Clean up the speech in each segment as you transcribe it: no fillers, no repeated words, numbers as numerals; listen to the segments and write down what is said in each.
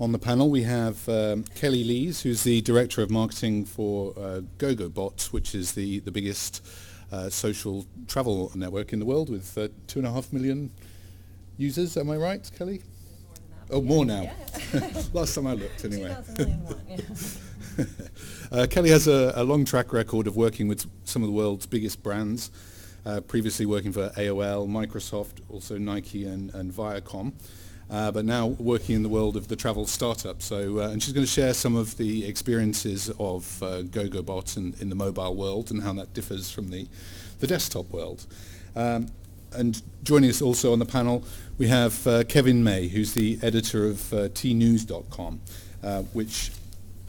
On the panel we have Kelly Lees, who's the Director of Marketing for GoGoBot, which is the biggest social travel network in the world with 2.5 million users. Am I right, Kelly? Oh, more now. Yeah. Last time I looked, anyway. 2001, yeah. Kelly has a long track record of working with some of the world's biggest brands, previously working for AOL, Microsoft, also Nike and Viacom, but now working in the world of the travel startup. So, and she's going to share some of the experiences of GoGoBot in the mobile world and how that differs from the desktop world. And joining us also on the panel, we have Kevin May, who's the editor of tnews.com, which,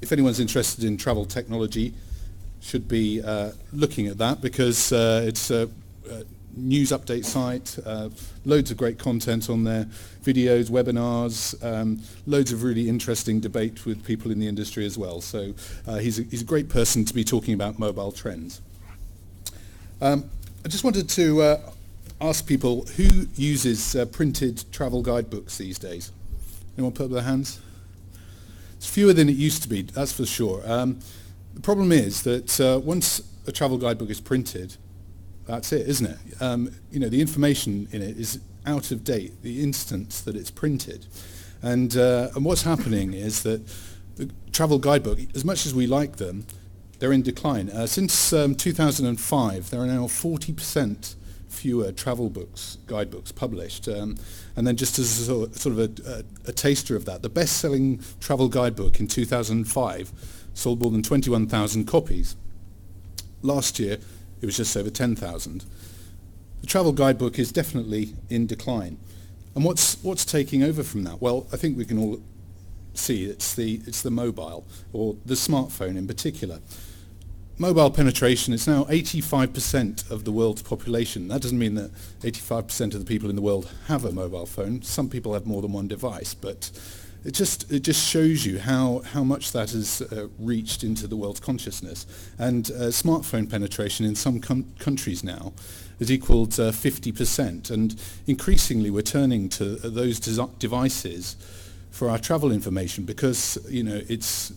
if anyone's interested in travel technology, should be looking at that, because it's a news update site, loads of great content on there, videos, webinars, loads of really interesting debate with people in the industry as well. So he's a great person to be talking about mobile trends. I just wanted to ask people who uses printed travel guidebooks these days. Anyone put up their hands? It's fewer than it used to be, that's for sure. The problem is that once a travel guidebook is printed, that's it, isn't it? The information in it is out of date the instant that it's printed. And what's happening is that the travel guidebook, as much as we like them, they're in decline. Since 2005, there are now 40% fewer travel guidebooks published. And then just as sort of a taster of that, the best-selling travel guidebook in 2005 sold more than 21,000 copies. Last year, it was just over 10,000. The travel guidebook is definitely in decline. And what's taking over from that? Well, I think we can all see it's the mobile, or the smartphone in particular. Mobile penetration is now 85% of the world's population. That doesn't mean that 85% of the people in the world have a mobile phone. Some people have more than one device, but it just shows you how much that has reached into the world's consciousness. And smartphone penetration in some countries now has equaled 50%. And increasingly we're turning to those devices for our travel information, because it's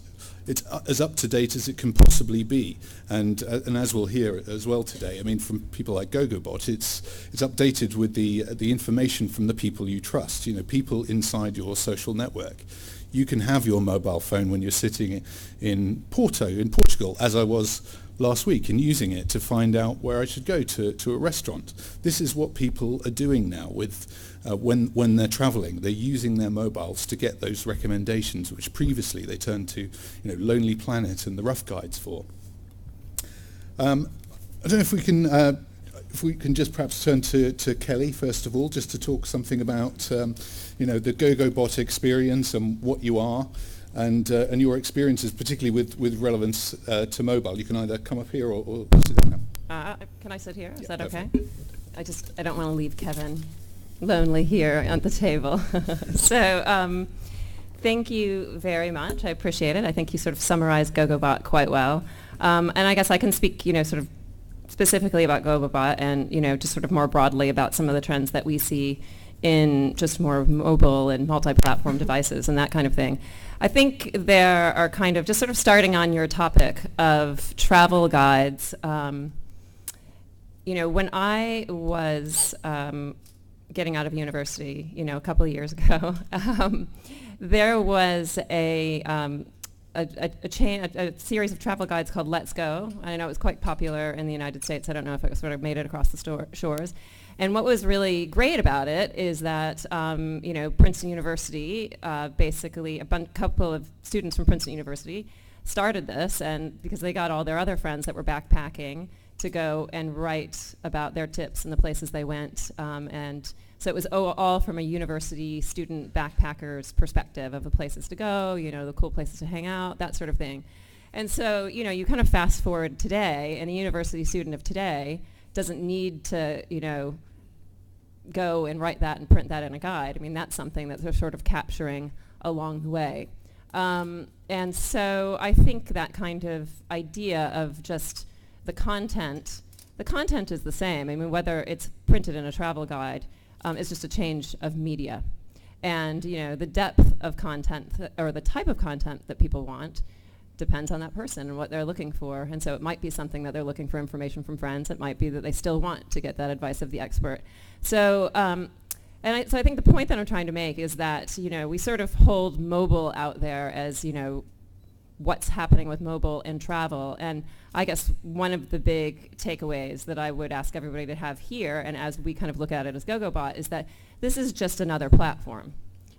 as up to date as it can possibly be, and as we'll hear as well today, I mean, from people like GoGoBot, it's updated with the information from the people you trust. People inside your social network. You can have your mobile phone when you're sitting in Porto, in Portugal, as I was last week, and using it to find out where I should go to a restaurant. This is what people are doing now with when they're traveling. They're using their mobiles to get those recommendations, which previously they turned to Lonely Planet and the Rough Guides for. I don't know if we can just perhaps turn to Kelly first of all, just to talk something about the GoGoBot experience and what you are, and your experiences, particularly with relevance to mobile. You can either come up here or sit down. Can I sit here? Is Yeah, that okay? perfect. I don't want to leave Kevin lonely here at the table. So thank you very much. I appreciate it. I think you sort of summarized GoGoBot quite well. And I guess I can speak, sort of specifically about GoGoBot and, just sort of more broadly about some of the trends that we see in just more mobile and multi-platform devices and that kind of thing. I think there are kind of, just sort of starting on your topic of travel guides, when I was getting out of university, a couple of years ago, there was a series of travel guides called Let's Go. I know it was quite popular in the United States. I don't know if it sort of made it across the shores. And what was really great about it is that, Princeton University, basically a couple of students from Princeton University started this, and because they got all their other friends that were backpacking to go and write about their tips and the places they went. And so it was all from a university student backpacker's perspective of the places to go, the cool places to hang out, that sort of thing. And so, you kind of fast forward today, and a university student of today doesn't need to, go and write that and print that in a guide. I mean, that's something that they're sort of capturing along the way. And so I think that kind of idea of just the content is the same. I mean, whether it's printed in a travel guide, it's just a change of media. And the depth of content or the type of content that people want depends on that person and what they're looking for. And so it might be something that they're looking for information from friends. It might be that they still want to get that advice of the expert. So so I think the point that I'm trying to make is that we sort of hold mobile out there as what's happening with mobile and travel. And I guess one of the big takeaways that I would ask everybody to have here, and as we kind of look at it as GoGoBot, is that this is just another platform,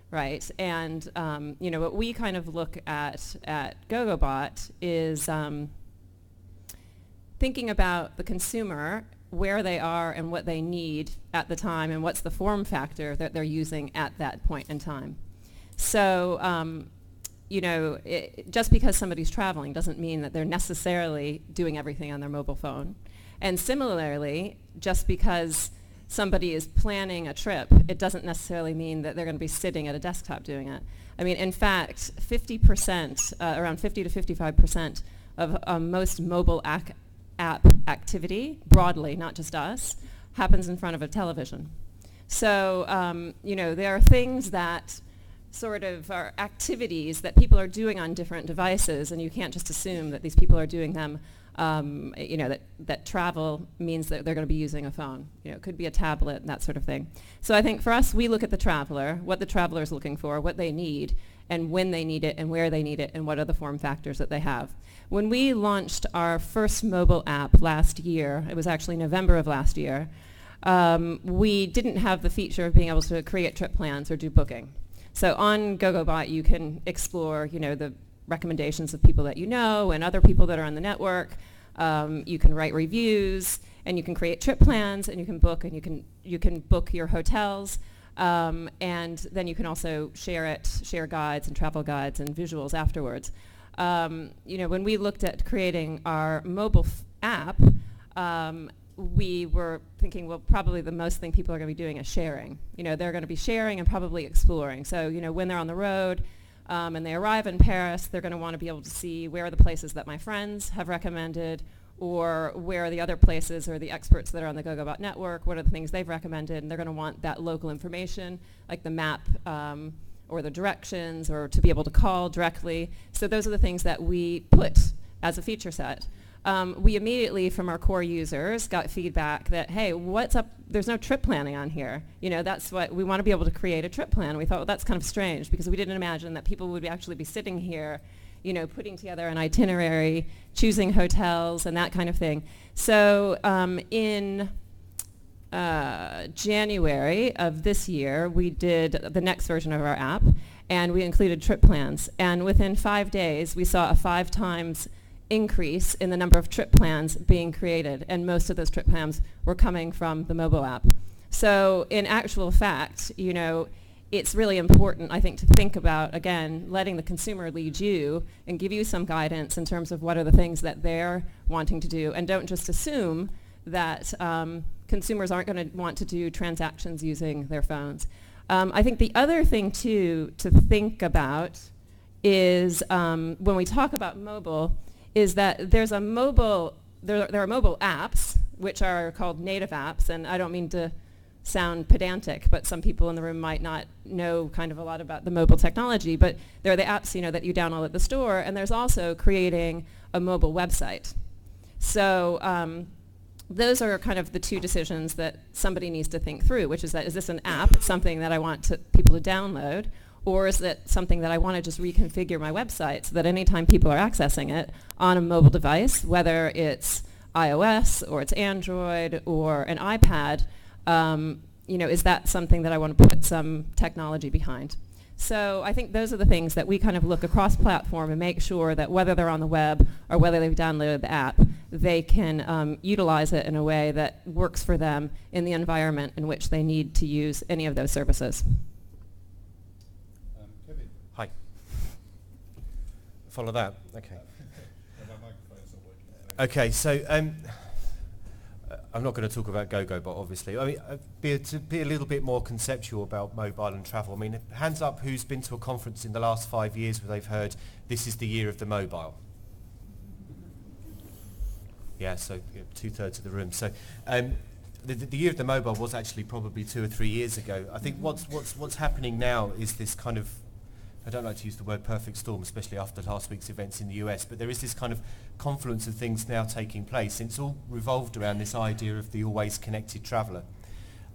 right? And what we kind of look at GoGoBot is thinking about the consumer, where they are and what they need at the time, and what's the form factor that they're using at that point in time. So just because somebody's traveling doesn't mean that they're necessarily doing everything on their mobile phone. And similarly, just because somebody is planning a trip, it doesn't necessarily mean that they're going to be sitting at a desktop doing it. I mean, in fact, 50%, around 50 to 55% of most mobile app activity, broadly, not just us, happens in front of a television. So, there are things that sort of are activities that people are doing on different devices, and you can't just assume that these people are doing them, that travel means that they're going to be using a phone. It could be a tablet and that sort of thing. So I think for us, we look at the traveler, what the traveler is looking for, what they need, and when they need it, and where they need it, and what are the form factors that they have. When we launched our first mobile app last year, it was actually November of last year, we didn't have the feature of being able to create trip plans or do booking. So on GoGoBot, you can explore, the recommendations of people that you know and other people that are on the network. You can write reviews, and you can create trip plans, and you can book, and you can book your hotels, and then you can also share guides and travel guides and visuals afterwards. When we looked at creating our mobile app, we were thinking, well, probably the most thing people are going to be doing is sharing. They're going to be sharing and probably exploring. So, when they're on the road and they arrive in Paris, they're going to want to be able to see where are the places that my friends have recommended, or where are the other places or the experts that are on the GoGoBot network, what are the things they've recommended, and they're going to want that local information, like the map or the directions, or to be able to call directly. So those are the things that we put as a feature set. We immediately, from our core users, got feedback that, hey, what's up? There's no trip planning on here. That's what we want to be able to create a trip plan. We thought, well, that's kind of strange, because we didn't imagine that people would actually be sitting here, putting together an itinerary, choosing hotels, and that kind of thing. So in January of this year, we did the next version of our app, and we included trip plans. And within 5 days, we saw a 5 times increase in the number of trip plans being created, and most of those trip plans were coming from the mobile app. So in actual fact, it's really important, I think, to think about, again, letting the consumer lead you and give you some guidance in terms of what are the things that they're wanting to do, and don't just assume that consumers aren't going to want to do transactions using their phones. I think the other thing, too, to think about is when we talk about mobile, is that there are mobile apps, which are called native apps, and I don't mean to sound pedantic, but some people in the room might not know kind of a lot about the mobile technology, but there are the apps, that you download at the store, and there's also creating a mobile website. So those are kind of the two decisions that somebody needs to think through, which is that, is this an app, something that I want people to download, or is it something that I want to just reconfigure my website so that anytime people are accessing it on a mobile device, whether it's iOS or it's Android or an iPad, is that something that I want to put some technology behind? So I think those are the things that we kind of look across platform and make sure that whether they're on the web or whether they've downloaded the app, they can utilize it in a way that works for them in the environment in which they need to use any of those services. Hi. Follow that. Okay. Okay. So I'm not going to talk about GoGoBot, obviously. I mean, to be a little bit more conceptual about mobile and travel. I mean, hands up, who's been to a conference in the last 5 years where they've heard this is the year of the mobile? Yeah. So 2/3 of the room. So. the year of the mobile was actually probably 2 or 3 years ago. I think what's happening now is this kind of, I don't like to use the word perfect storm, especially after last week's events in the US, but there is this kind of confluence of things now taking place. It's all revolved around this idea of the always connected traveller.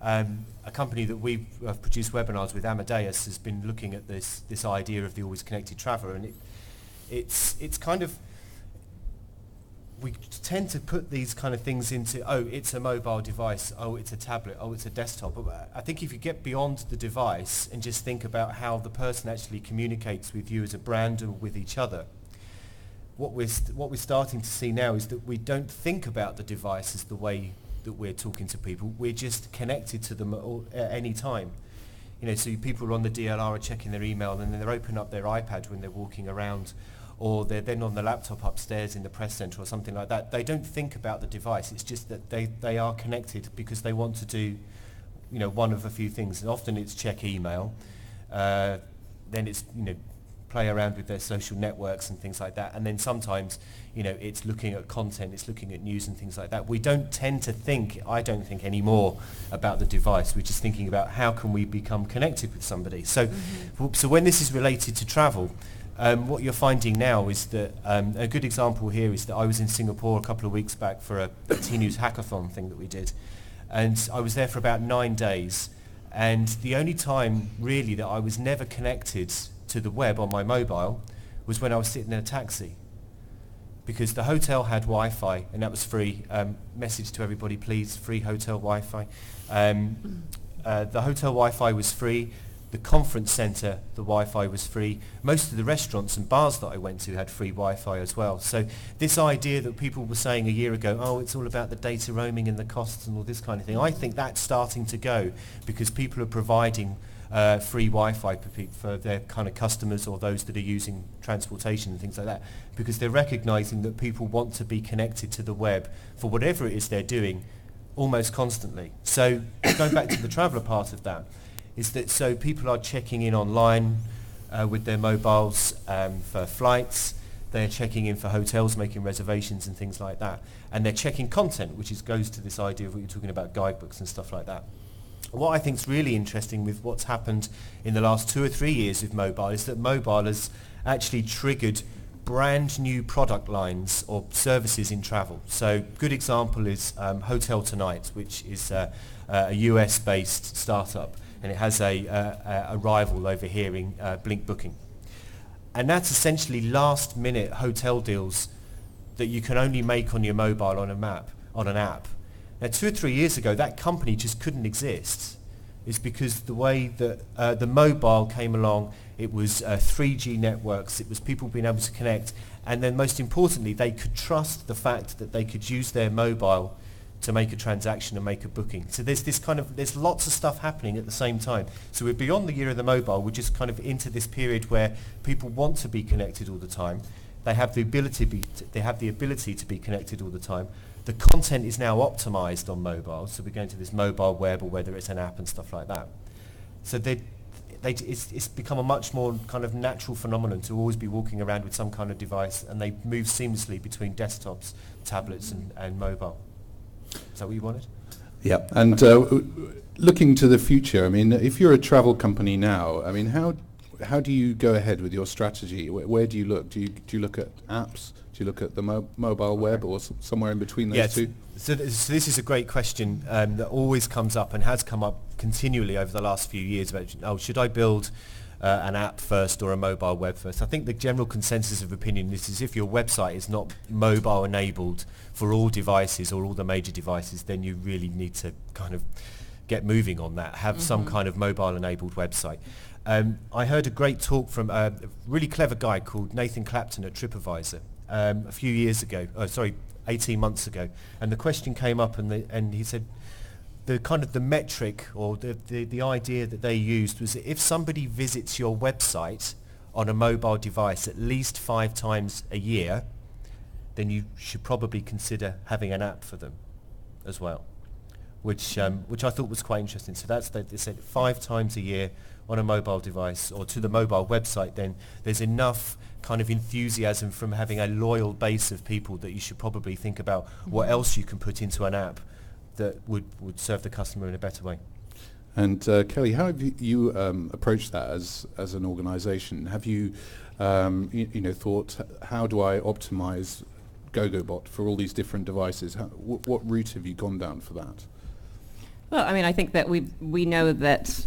A company that we've produced webinars with, Amadeus, has been looking at this idea of the always connected traveller, and it's kind of, we tend to put these kind of things into, oh, it's a mobile device, oh, it's a tablet, oh, it's a desktop. But I think if you get beyond the device and just think about how the person actually communicates with you as a brand and with each other, what we're starting to see now is that we don't think about the device as the way that we're talking to people. We're just connected to them at any time. You know, so people are on the DLR are checking their email, and then they're opening up their iPad when they're walking around, or they're then on the laptop upstairs in the press centre or something like that. They don't think about the device. It's just that they are connected because they want to do, you know, one of a few things. And often it's check email, then it's, you know, play around with their social networks and things like that. And then sometimes, you know, it's looking at content, it's looking at news and things like that. We don't tend to think, I don't think anymore, about the device. We're just thinking about how can we become connected with somebody. So, so when this is related to travel, what you're finding now is that a good example here is that I was in Singapore a couple of weeks back for a T-News hackathon thing that we did, and I was there for about 9 days, and the only time really that I was never connected to the web on my mobile was when I was sitting in a taxi, because the hotel had Wi-Fi and that was free. Message to everybody, please, free hotel Wi-Fi. The hotel Wi-Fi was free. The conference centre, the Wi-Fi was free. Most of the restaurants and bars that I went to had free Wi-Fi as well. So this idea that people were saying a year ago, oh, it's all about the data roaming and the costs and all this kind of thing, I think that's starting to go because people are providing free Wi-Fi for their kind of customers or those that are using transportation and things like that, because they're recognising that people want to be connected to the web for whatever it is they're doing almost constantly. So going back to the traveller part of that, is that so people are checking in online with their mobiles for flights, they're checking in for hotels, making reservations and things like that, and they're checking content, which goes to this idea of what you're talking about, guidebooks and stuff like that. What I think is really interesting with what's happened in the last 2 or 3 years with mobile is that mobile has actually triggered brand new product lines or services in travel. So good example is Hotel Tonight, which is a US-based startup, and it has a rival over here in Blink Booking. And that's essentially last-minute hotel deals that you can only make on your mobile on an app. Now, 2 or 3 years ago, that company just couldn't exist. It's because the way that the mobile came along, it was 3G networks, it was people being able to connect, and then most importantly, they could trust the fact that they could use their mobile to make a transaction and make a booking. So there's lots of stuff happening at the same time. So we're beyond the year of the mobile, we're just kind of into this period where people want to be connected all the time. They have the ability to be connected all the time. The content is now optimized on mobile, so we're going to this mobile web or whether it's an app and stuff like that. So it's become a much more kind of natural phenomenon to always be walking around with some kind of device, and they move seamlessly between desktops, tablets and mobile. Is that what you wanted? Yeah, and looking to the future, I mean, if you're a travel company now, I mean, how do you go ahead with your strategy? Where do you look? Do you look at apps? Do you look at the mobile web or somewhere in between those two? So this is a great question that always comes up and has come up continually over the last few years about, should I build an app first or a mobile web first? I think the general consensus of opinion is if your website is not mobile enabled for all devices or all the major devices, then you really need to kind of get moving on that, have some kind of mobile enabled website. I heard a great talk from a really clever guy called Nathan Clapton at TripAdvisor a few years ago, 18 months ago, and the question came up and he said the metric or the idea that they used was that if somebody visits your website on a mobile device at least 5 times a year, then you should probably consider having an app for them as well, which I thought was quite interesting. So they said 5 times a year on a mobile device or to the mobile website, then there's enough kind of enthusiasm from having a loyal base of people that you should probably think about what else you can put into an app that would serve the customer in a better way. And Kelly, how have you approached that as an organisation? Have you, thought, how do I optimise GoGoBot for all these different devices? What route have you gone down for that? Well, I mean, I think that we know that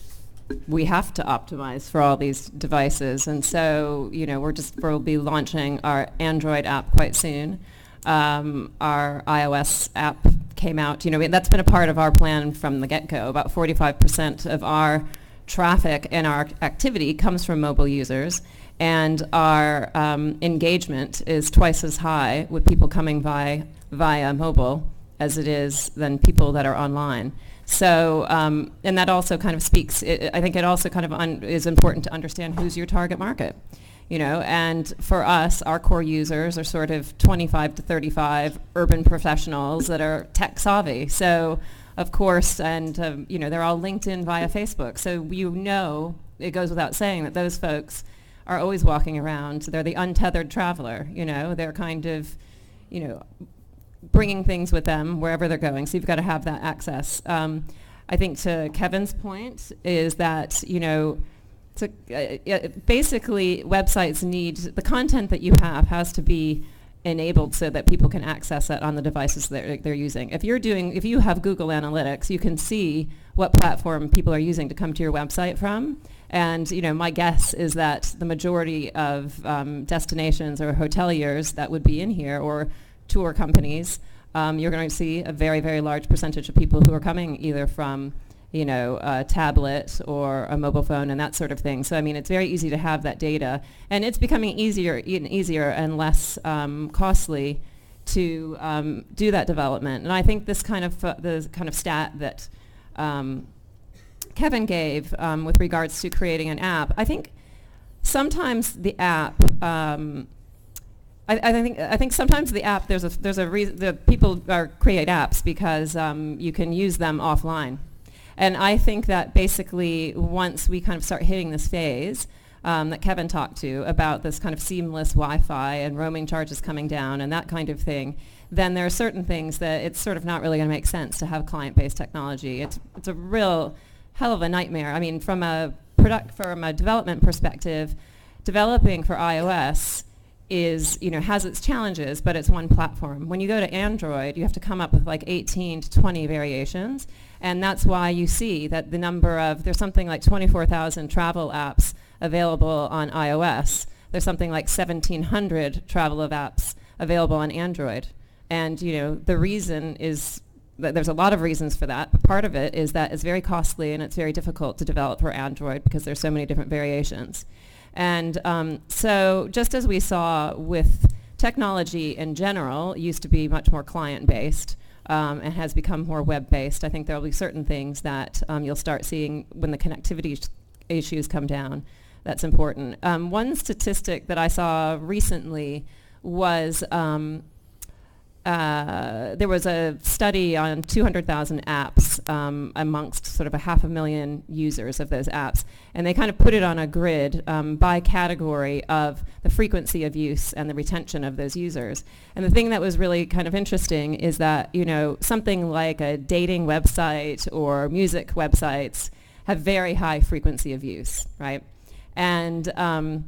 we have to optimize for all these devices, and so we'll be launching our Android app quite soon. Our iOS app came out. That's been a part of our plan from the get-go. About 45% of our traffic and our activity comes from mobile users, and our engagement is twice as high with people coming via mobile as it is than people that are online. So, and that also kind of speaks, I think it also kind of is important to understand who's your target market. And for us, our core users are sort of 25 to 35 urban professionals that are tech savvy. So, of course, and they're all linked in via Facebook. So it goes without saying that those folks are always walking around. They're the untethered traveler. They're kind of, bringing things with them wherever they're going. So you've got to have that access. I think to Kevin's point is that, basically websites need, the content that you have has to be enabled so that people can access it on the devices that they're using. If you have Google Analytics, you can see what platform people are using to come to your website from. And my guess is that the majority of destinations or hoteliers that would be in here, or tour companies, you're going to see a very, very large percentage of people who are coming either from, a tablet or a mobile phone and that sort of thing. So, I mean, it's very easy to have that data, and it's becoming easier and less costly to do that development. And I think this kind of the kind of stat that Kevin gave with regards to creating an app, I think sometimes the app. I think sometimes the app there's a reason that people create apps because you can use them offline, and I think that basically once we kind of start hitting this phase that Kevin talked to about this kind of seamless Wi-Fi and roaming charges coming down and that kind of thing, then there are certain things that it's sort of not really going to make sense to have client-based technology. It's a real hell of a nightmare. I mean, from a development perspective, developing for iOS has its challenges, but it's one platform. When you go to Android, you have to come up with like 18 to 20 variations, and that's why you see that there's something like 24,000 travel apps available on iOS. There's something like 1,700 travel apps available on Android. And, the reason is that there's a lot of reasons for that, but part of it is that it's very costly and it's very difficult to develop for Android because there's so many different variations. And so just as we saw with technology in general, it used to be much more client-based and has become more web-based, I think there will be certain things that you'll start seeing when the connectivity issues come down. That's important. One statistic that I saw recently was there was a study on 200,000 apps amongst sort of 500,000 users of those apps, and they kind of put it on a grid by category of the frequency of use and the retention of those users. And the thing that was really kind of interesting is that, something like a dating website or music websites have very high frequency of use, right? And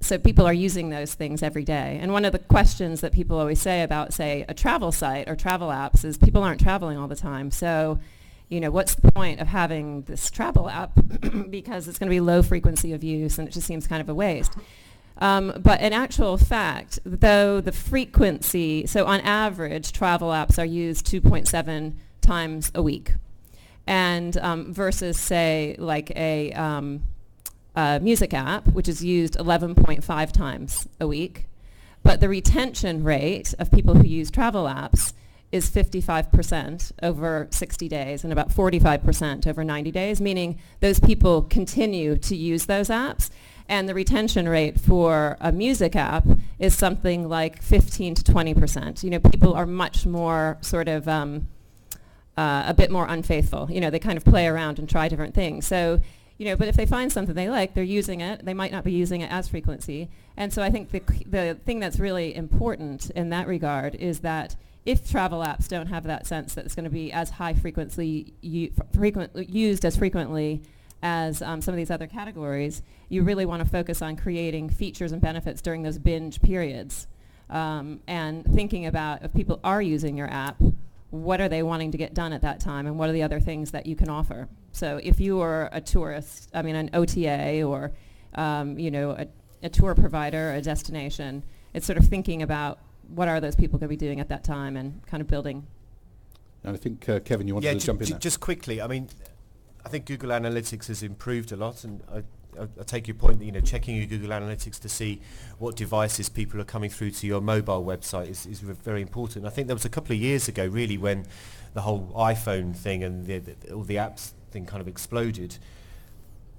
so people are using those things every day. And one of the questions that people always say about, say, a travel site or travel apps is people aren't traveling all the time. So, what's the point of having this travel app because it's going to be low frequency of use and it just seems kind of a waste. But in actual fact, though the frequency, so on average, travel apps are used 2.7 times a week. And versus, say, like a music app, which is used 11.5 times a week. But the retention rate of people who use travel apps is 55% over 60 days and about 45% over 90 days, meaning those people continue to use those apps. And the retention rate for a music app is something like 15 to 20%. People are much more sort of a bit more unfaithful. They kind of play around and try different things. So but if they find something they like, they're using it. They might not be using it as frequency. And so I think the thing that's really important in that regard is that if travel apps don't have that sense that it's going to be as high frequently used as frequently as some of these other categories, you really want to focus on creating features and benefits during those binge periods, and thinking about if people are using your app, what are they wanting to get done at that time, and what are the other things that you can offer. So if you are a tourist, an OTA or a tour provider, a destination, it's sort of thinking about what are those people going to be doing at that time and kind of building. And I think, Kevin, you wanted to jump in there. Just quickly, I think Google Analytics has improved a lot, and I take your point that checking your Google Analytics to see what devices people are coming through to your mobile website is very important. I think there was a couple of years ago, really, when the whole iPhone thing and all the apps thing kind of exploded.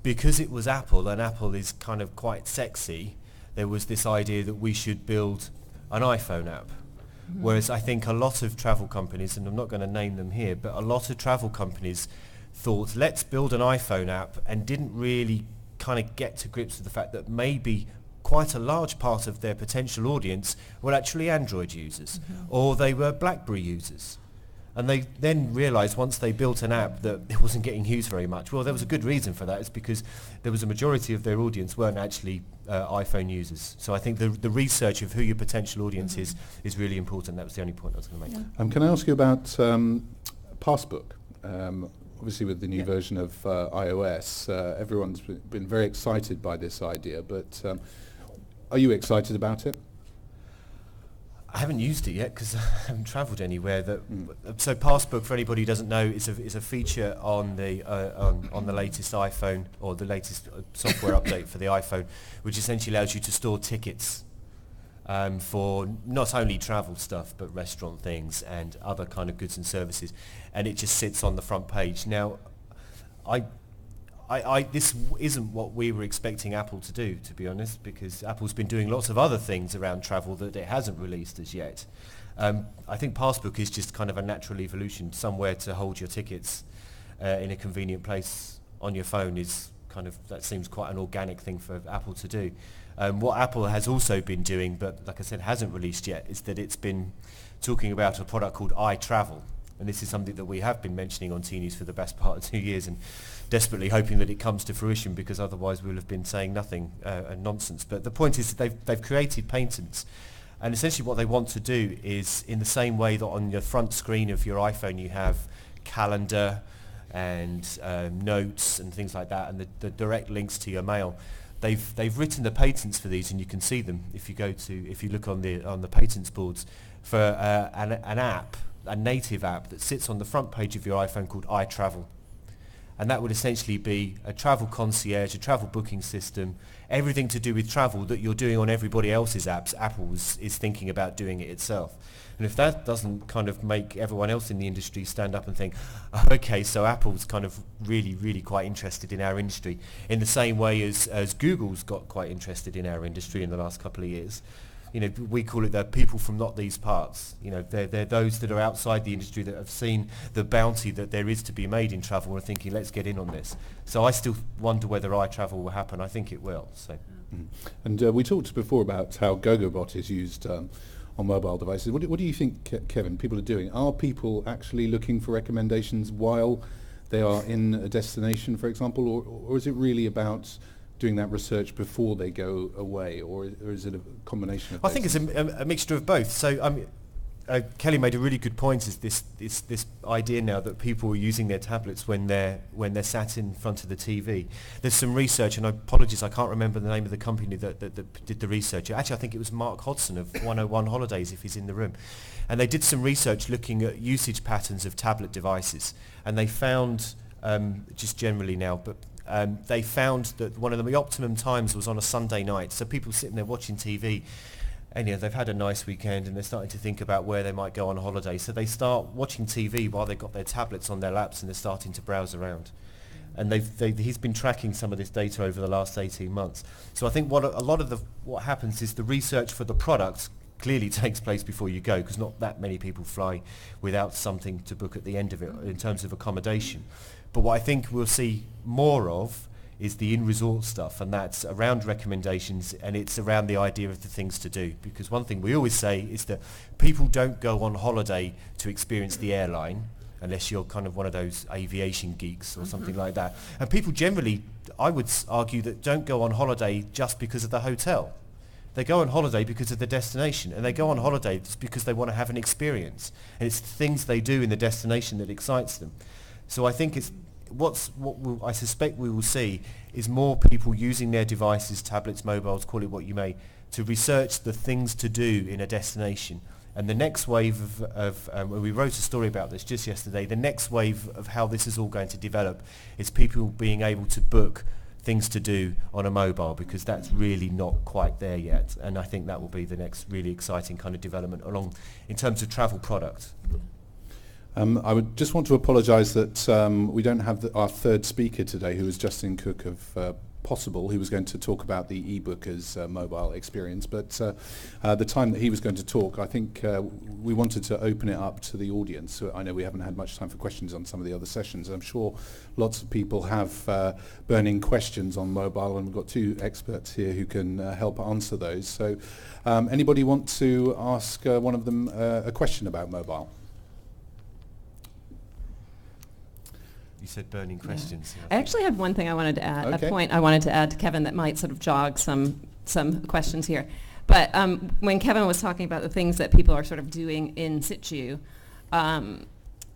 Because it was Apple, and Apple is kind of quite sexy, there was this idea that we should build an iPhone app. Mm-hmm. Whereas I think a lot of travel companies, and I'm not going to name them here, but a lot of travel companies thought, let's build an iPhone app, and didn't really kind of get to grips with the fact that maybe quite a large part of their potential audience were actually Android users, or they were BlackBerry users. And they then realised once they built an app that it wasn't getting used very much. Well, there was a good reason for that. It's because there was a majority of their audience weren't actually iPhone users. So I think the research of who your potential audience is really important. That was the only point I was going to make. Yeah. Can I ask you about Passbook? Obviously with the new version of iOS, everyone's been very excited by this idea, but are you excited about it? I haven't used it yet because I haven't travelled anywhere. So Passbook, for anybody who doesn't know, is a feature on the latest iPhone, or the latest software update for the iPhone, which essentially allows you to store tickets for not only travel stuff but restaurant things and other kind of goods and services, and it just sits on the front page. Now, this isn't what we were expecting Apple to do, to be honest, because Apple's been doing lots of other things around travel that it hasn't released as yet. I think Passbook is just kind of a natural evolution. Somewhere to hold your tickets in a convenient place on your phone that seems quite an organic thing for Apple to do. What Apple has also been doing, but like I said, hasn't released yet, is that it's been talking about a product called iTravel. And this is something that we have been mentioning on T-News for the best part of 2 years, and desperately hoping that it comes to fruition, because otherwise we'll have been saying nothing and nonsense. But the point is that they've created patents, and essentially what they want to do is, in the same way that on your front screen of your iPhone you have calendar and notes and things like that, and the direct links to your mail, they've written the patents for these, and you can see them if you look on the patents boards for an app, a native app that sits on the front page of your iPhone called iTravel. And that would essentially be a travel concierge, a travel booking system, everything to do with travel that you're doing on everybody else's apps. Apple is thinking about doing it itself. And if that doesn't kind of make everyone else in the industry stand up and think, oh, okay, so Apple's kind of really, really quite interested in our industry, in the same way as Google's got quite interested in our industry in the last couple of years. We call it the people from not these parts. They're those that are outside the industry that have seen the bounty that there is to be made in travel and are thinking, let's get in on this. So I still wonder whether iTravel will happen. I think it will. So. And we talked before about how GoGoBot is used on mobile devices. What do you think, Kevin, people are doing? Are people actually looking for recommendations while they are in a destination, for example, or is it really about doing that research before they go away, or is it a combination of both? I think it's a mixture of both. So Kelly made a really good point, is this idea now that people are using their tablets when they're sat in front of the TV. There's some research, and apologies, I can't remember the name of the company that did the research. Actually, I think it was Mark Hodson of 101 Holidays, if he's in the room. And they did some research looking at usage patterns of tablet devices, and they found, just generally now, but they found that one of the optimum times was on a Sunday night. So people sitting there watching TV, and they've had a nice weekend, and they're starting to think about where they might go on holiday. So they start watching TV while they've got their tablets on their laps, and they're starting to browse around. And he's been tracking some of this data over the last 18 months. So I think what happens is the research for the product clearly takes place before you go, because not that many people fly without something to book at the end of it in terms of accommodation. But what I think we'll see more of is the in-resort stuff, and that's around recommendations, and it's around the idea of the things to do. Because one thing we always say is that people don't go on holiday to experience the airline, unless you're kind of one of those aviation geeks or something like that. And people generally, I would argue, that don't go on holiday just because of the hotel. They go on holiday because of the destination, and they go on holiday just because they want to have an experience. And it's the things they do in the destination that excites them. So I think I suspect we will see is more people using their devices, tablets, mobiles, call it what you may, to research the things to do in a destination. And the next wave we wrote a story about this just yesterday, the next wave of how this is all going to develop is people being able to book things to do on a mobile, because that's really not quite there yet. And I think that will be the next really exciting kind of development along in terms of travel products. I would just want to apologise that we don't have our third speaker today, who is Justin Cook of Possible, who was going to talk about the e-bookers mobile experience. But the time that he was going to talk, I think we wanted to open it up to the audience. So I know we haven't had much time for questions on some of the other sessions. I'm sure lots of people have burning questions on mobile, and we've got two experts here who can help answer those. So anybody want to ask one of them a question about mobile? You said burning questions. I actually had one thing I wanted to add, Okay. a point I wanted to add to Kevin that might sort of jog some questions here. But when Kevin was talking about the things that people are sort of doing in situ, I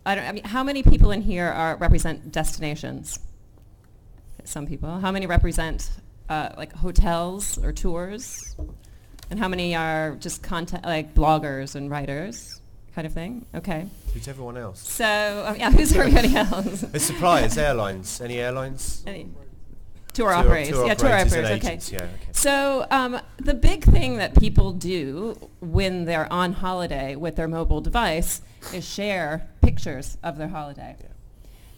mean, how many people in here represent destinations? Some people. How many represent like hotels or tours? And how many are just content, like bloggers and writers? Kind of thing. Okay. Who's everyone else? So who's everybody else? The suppliers, airlines. Any airlines? Tour operators. Tour operators. and Okay. agents, yeah, okay. So the big thing that people do when they're on holiday with their mobile device is share pictures of their holiday. Yeah.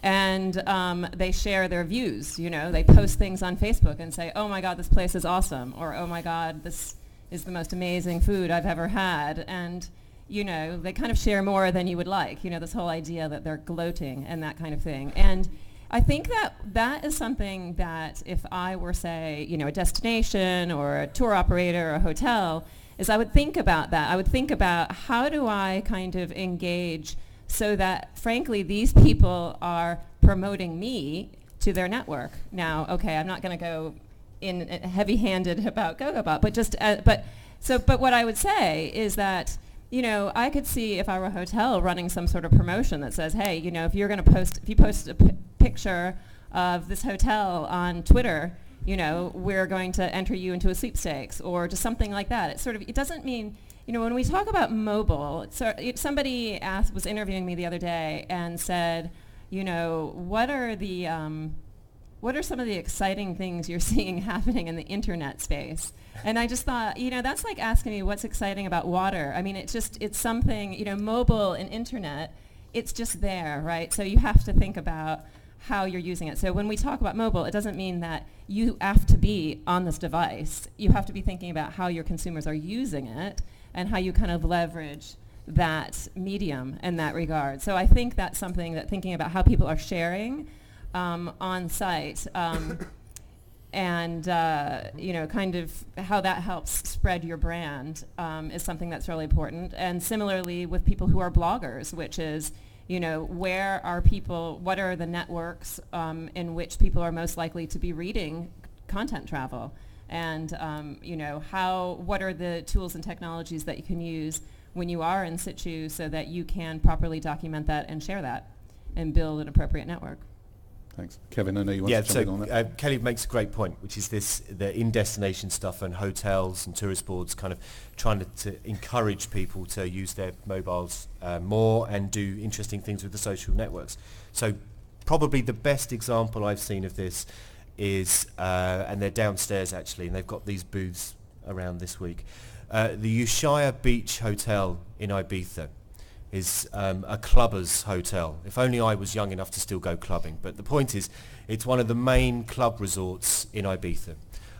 And they share their views. You know, they post things on Facebook and say, "Oh my God, this place is awesome," or "Oh my God, this is the most amazing food I've ever had." And you know, they kind of share more than you would like. You know, this whole idea that they're gloating and that kind of thing. And I think that is something that if I were, say, you know, a destination or a tour operator or a hotel, is I would think about that. I would think about how do I kind of engage so that, frankly, these people are promoting me to their network. Now, okay, I'm not going to go in heavy-handed about GoGoBot, but just, but what I would say is that, you know, I could see if I were a hotel running some sort of promotion that says, hey, you know, if you post a picture of this hotel on Twitter, you know, we're going to enter you into a sweepstakes, or just something like that. It doesn't mean, you know, when we talk about mobile, somebody was interviewing me the other day and said, you know, what are some of the exciting things you're seeing happening in the internet space? And I just thought, you know, that's like asking me what's exciting about water. I mean, it's something, you know, mobile and internet, it's just there, right? So you have to think about how you're using it. So when we talk about mobile, it doesn't mean that you have to be on this device. You have to be thinking about how your consumers are using it and how you kind of leverage that medium in that regard. So I think that's something that thinking about how people are sharing on site and you know, kind of how that helps spread your brand is something that's really important. And similarly with people who are bloggers, which is, you know, where are people, what are the networks in which people are most likely to be reading content travel? And you know, what are the tools and technologies that you can use when you are in situ so that you can properly document that and share that and build an appropriate network? Thanks. Kevin, I know you want to jump in on that. Kelly makes a great point, which is the in-destination stuff and hotels and tourist boards kind of trying to encourage people to use their mobiles more and do interesting things with the social networks. So probably the best example I've seen of this is, and they're downstairs actually, and they've got these booths around this week, the Ushuaia Beach Hotel in Ibiza is a clubbers hotel. If only I was young enough to still go clubbing. But the point is, it's one of the main club resorts in Ibiza.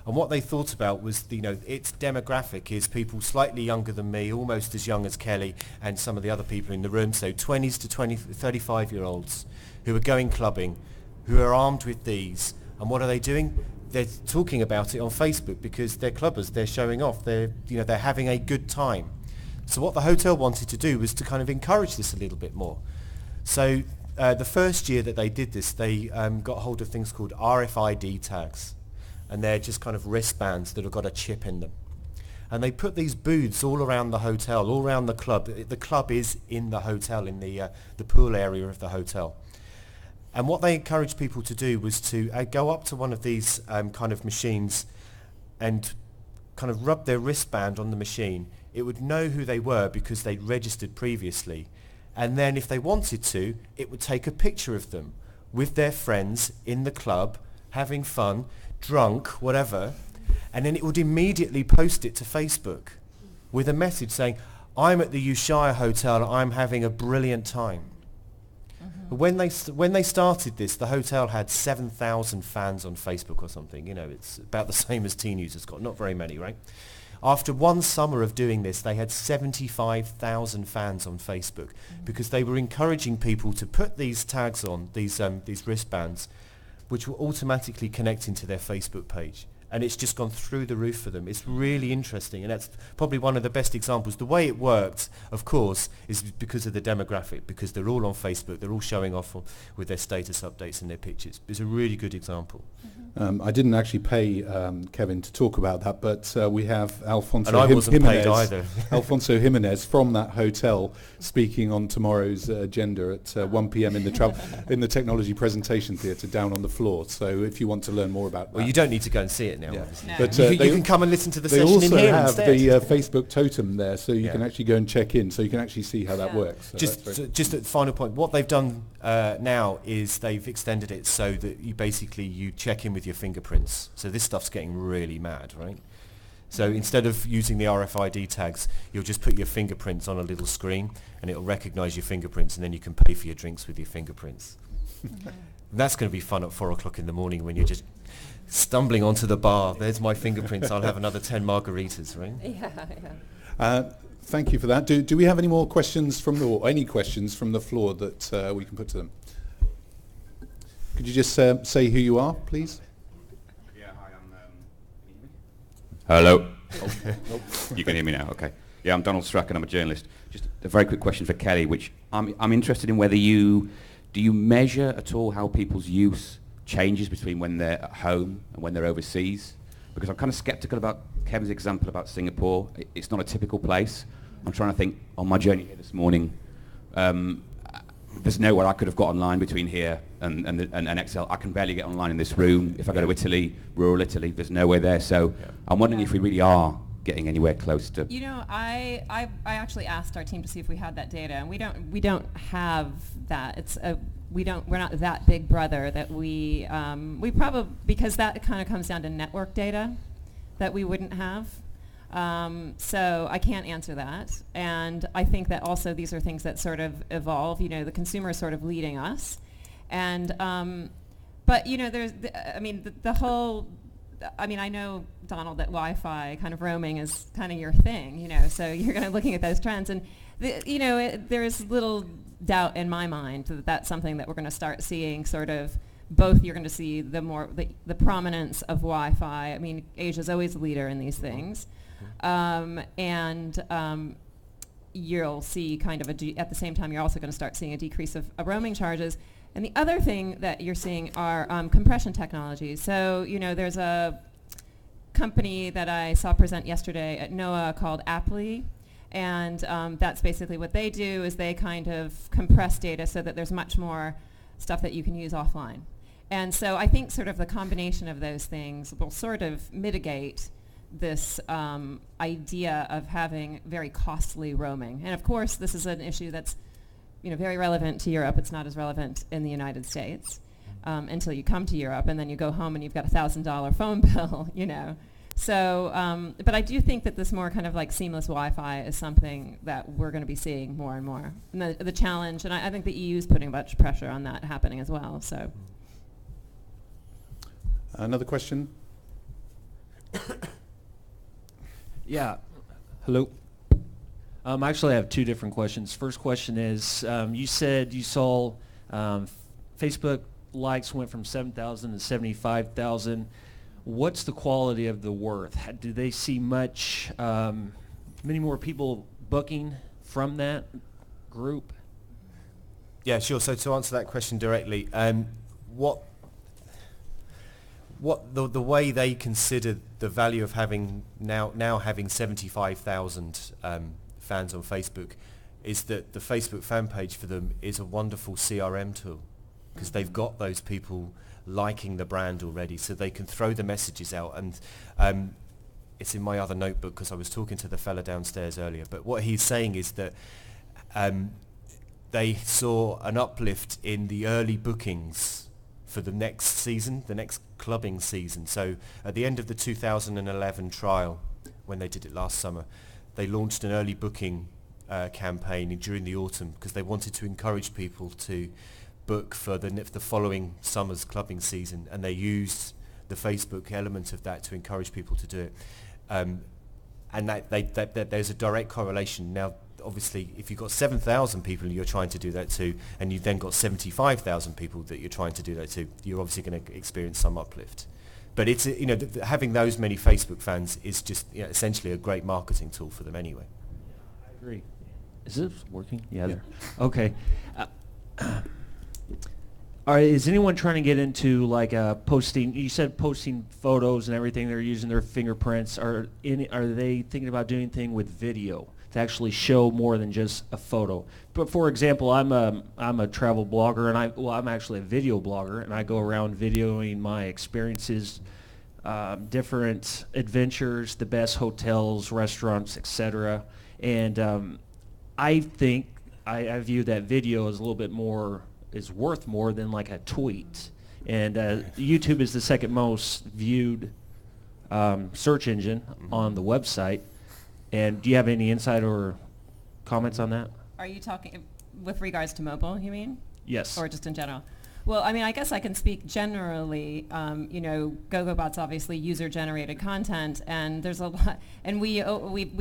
And what they thought about was, you know, its demographic is people slightly younger than me, almost as young as Kelly and some of the other people in the room, so 20s to 35-year-olds who are going clubbing, who are armed with these, And what are they doing? They're talking about it on Facebook because they're clubbers, they're showing off, they're having a good time. So what the hotel wanted to do was to kind of encourage this a little bit more. So the first year that they did this, they got hold of things called RFID tags. And they're just kind of wristbands that have got a chip in them. And they put these booths all around the hotel, all around the club. The club is in the hotel, in the pool area of the hotel. And what they encouraged people to do was to go up to one of these kind of machines and kind of rub their wristband on the machine. It would know who they were because they'd registered previously. And then if they wanted to, it would take a picture of them with their friends in the club, having fun, drunk, whatever. And then it would immediately post it to Facebook with a message saying, I'm at the Ushuaia Hotel, I'm having a brilliant time. Mm-hmm. But when they started this, the hotel had 7,000 fans on Facebook or something. It's about the same as Teen News has got, not very many, right? After one summer of doing this, they had 75,000 fans on Facebook because they were encouraging people to put these tags on, these wristbands, which were automatically connecting to their Facebook page. And it's just gone through the roof for them. It's really interesting, and that's probably one of the best examples. The way it worked, of course, is because of the demographic, because they're all on Facebook, they're all showing off with their status updates and their pictures. It's a really good example. I didn't actually pay Kevin to talk about that, but we have Alfonso and I wasn't Jimenez, paid either. Alfonso Jimenez from that hotel speaking on tomorrow's agenda at 1 p.m. in the technology presentation theatre down on the floor. So if you want to learn more about that. Well, you don't need to go and see it now. Yeah. No. But you can come and listen to the they session in also here have instead. the Facebook totem there, so you can actually go and check in, so you can actually see how that works. So just at the final point, what they've done now is they've extended it so that you check in with your fingerprints. So this stuff's getting really mad, right? So instead of using the RFID tags, you'll just put your fingerprints on a little screen and it'll recognize your fingerprints, and then you can pay for your drinks with your fingerprints. That's going to be fun at 4 o'clock in the morning when you're just stumbling onto the bar. There's my fingerprints. I'll have another 10 margaritas, right? Yeah. Thank you for that. Do we have any more questions any questions from the floor that we can put to them? Could you just say who you are, please? Yeah, hi, Hello. You can hear me now, okay. Yeah, I'm Donald Strachan, I'm a journalist. Just a very quick question for Kelly, which I'm interested in whether do you measure at all how people's use changes between when they're at home and when they're overseas? Because I'm kind of skeptical about Kevin's example about Singapore. It's not a typical place. I'm trying to think, on my journey here this morning, there's nowhere I could have got online between here and Excel. I can barely get online in this room. If I go to Italy, rural Italy, there's nowhere there. So I'm wondering if we really are getting anywhere close to... I actually asked our team to see if we had that data, and we don't have that. We're not that big brother that we probably, because that kind of comes down to network data that we wouldn't have. So I can't answer that. And I think that also these are things that sort of evolve. The consumer is sort of leading us. And, but, there's, the whole, I know, Donald, that Wi-Fi kind of roaming is kind of your thing, so you're kind of looking at those trends. And, there's little doubt in my mind that that's something that we're going to start seeing sort of both. You're going to see the prominence of Wi-Fi. Asia's always a leader in these things. You'll see kind of at the same time, you're also going to start seeing a decrease of roaming charges. And the other thing that you're seeing are compression technologies. So, there's a company that I saw present yesterday at NOAA called Aptly. And that's basically what they do, is they kind of compress data so that there's much more stuff that you can use offline. And so I think sort of the combination of those things will sort of mitigate this idea of having very costly roaming. And of course, this is an issue that's very relevant to Europe. It's not as relevant in the United States until you come to Europe, and then you go home and you've got a $1,000 phone bill, So, but I do think that this more kind of like seamless Wi-Fi is something that we're going to be seeing more and more. And the challenge, and I think the EU is putting much pressure on that happening as well. So, another question? Yeah. Hello. Actually, I have two different questions. First question is, you said you saw Facebook likes went from 7,000 to 75,000. What's the quality of the worth? Do they see many more people booking from that group? Yeah, sure. So to answer that question directly, what the way they consider the value of having now having 75,000 fans on Facebook is that the Facebook fan page for them is a wonderful CRM tool, because they've got those people liking the brand already, so they can throw the messages out. And it's in my other notebook because I was talking to the fella downstairs earlier, but what he's saying is that they saw an uplift in the early bookings for the next season, the next clubbing season. So at the end of the 2011 trial, when they did it last summer, they launched an early booking campaign during the autumn because they wanted to encourage people to book for the following summer's clubbing season, and they used the Facebook element of that to encourage people to do it. And that there's a direct correlation. Now, obviously, if you've got 7,000 people you're trying to do that to, and you've then got 75,000 people that you're trying to do that to, you're obviously going to experience some uplift. But it's having those many Facebook fans is just essentially a great marketing tool for them anyway. I agree. Is this working? Yeah. There. Okay. Is anyone trying to get into like posting? You said posting photos and everything. They're using their fingerprints. Are they thinking about doing anything with video to actually show more than just a photo? But for example, I'm a travel blogger, and I'm actually a video blogger, and I go around videoing my experiences, different adventures, the best hotels, restaurants, etc. And I think I view that video as a little bit more. Is worth more than like a tweet. And YouTube is the second most viewed search engine on the website. And do you have any insight or comments on that? Are you talking with regards to mobile, you mean? Yes. Or just in general? Well, I mean, I guess I can speak generally. GoGoBot's obviously user-generated content, and there's a lot, and we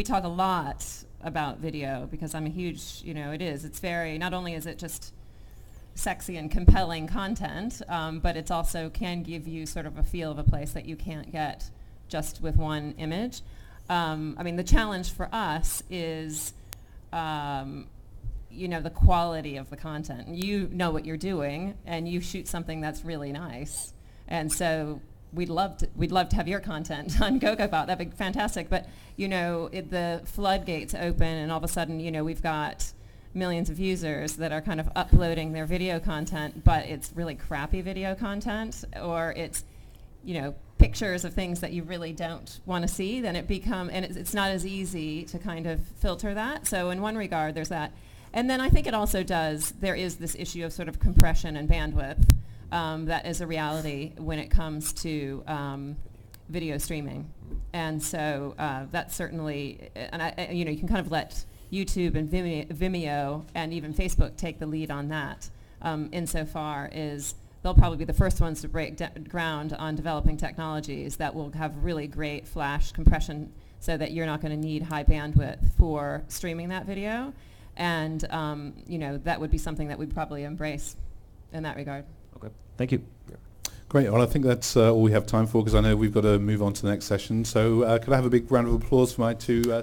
talk a lot about video because I'm a huge, it's very, not only is it just sexy and compelling content, but it's also can give you sort of a feel of a place that you can't get just with one image. The challenge for us is, the quality of the content. You know what you're doing, and you shoot something that's really nice. And so we'd love to have your content on GoGoBot. That'd be fantastic. But the floodgates open, and all of a sudden, we've got millions of users that are kind of uploading their video content, but it's really crappy video content, or it's, pictures of things that you really don't want to see, then it's not as easy to kind of filter that. So in one regard, there's that. And then I think there is this issue of sort of compression and bandwidth that is a reality when it comes to video streaming. And so that's certainly, and you can kind of let YouTube and Vimeo and even Facebook take the lead on that, insofar as they'll probably be the first ones to break ground on developing technologies that will have really great flash compression so that you're not going to need high bandwidth for streaming that video. And that would be something that we'd probably embrace in that regard. Okay, thank you. Great. Well, I think that's all we have time for, because I know we've got to move on to the next session. So could I have a big round of applause for my two